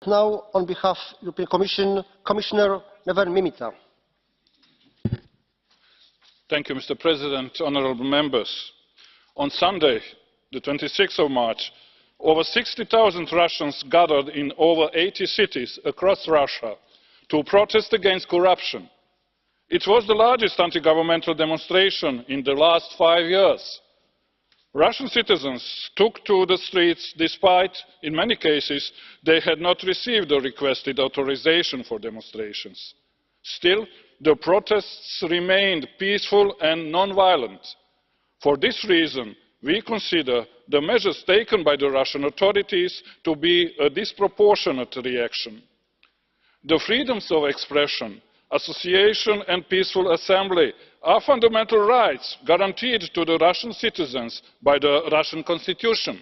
now, on behalf of the European Commission, Commissioner Navalny. Thank you, Mr. President, honourable members. On Sunday, the 26th of March, over 60,000 Russians gathered in over 80 cities across Russia to protest against corruption. It was the largest anti-governmental demonstration in the last 5 years. Russian citizens took to the streets despite, in many cases, they had not received the requested authorization for demonstrations. Still, the protests remained peaceful and non-violent. For this reason, we consider the measures taken by the Russian authorities to be a disproportionate reaction. The freedoms of expression, association and peaceful assembly are fundamental rights guaranteed to the Russian citizens by the Russian Constitution.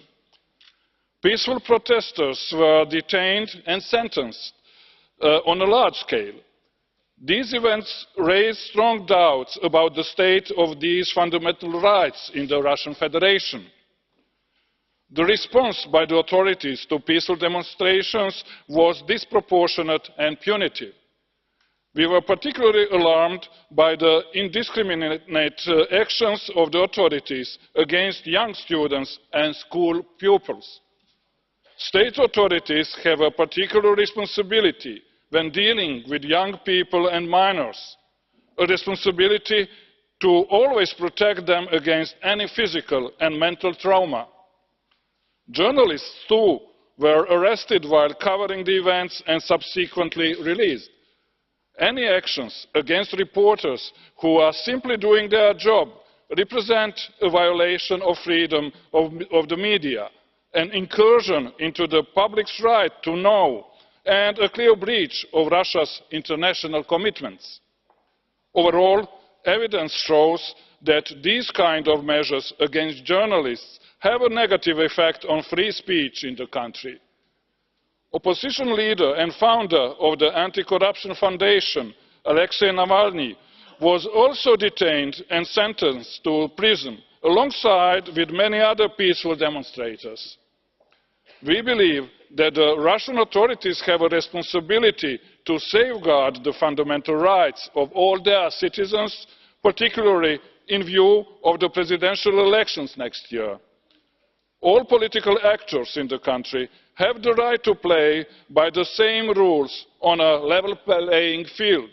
Peaceful protesters were detained and sentenced on a large scale. These events raise strong doubts about the state of these fundamental rights in the Russian Federation. The response by the authorities to peaceful demonstrations was disproportionate and punitive. We were particularly alarmed by the indiscriminate actions of the authorities against young students and school pupils. State authorities have a particular responsibility when dealing with young people and minors, a responsibility to always protect them against any physical and mental trauma. Journalists, too, were arrested while covering the events and subsequently released. Any actions against reporters who are simply doing their job represent a violation of freedom of the media, an incursion into the public's right to know, and a clear breach of Russia's international commitments. Overall, evidence shows that these kind of measures against journalists have a negative effect on free speech in the country. Opposition leader and founder of the Anti-Corruption Foundation, Alexei Navalny, was also detained and sentenced to prison alongside with many other peaceful demonstrators. We believe that the Russian authorities have a responsibility to safeguard the fundamental rights of all their citizens, particularly in view of the presidential elections next year. All political actors in the country have the right to play by the same rules on a level playing field.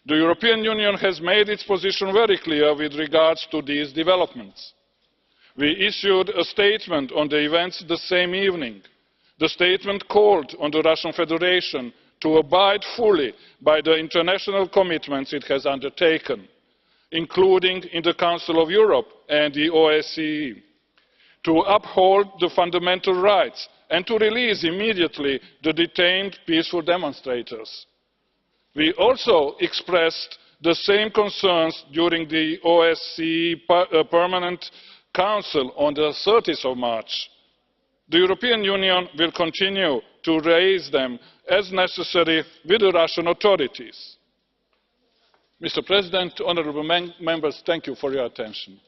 The European Union has made its position very clear with regards to these developments. We issued a statement on the events the same evening. The statement called on the Russian Federation to abide fully by the international commitments it has undertaken, including in the Council of Europe and the OSCE, to uphold the fundamental rights and to release immediately the detained peaceful demonstrators. We also expressed the same concerns during the OSCE Permanent Council on the 30th of March. The European Union will continue to raise them as necessary with the Russian authorities. Mr. President, honourable members, thank you for your attention.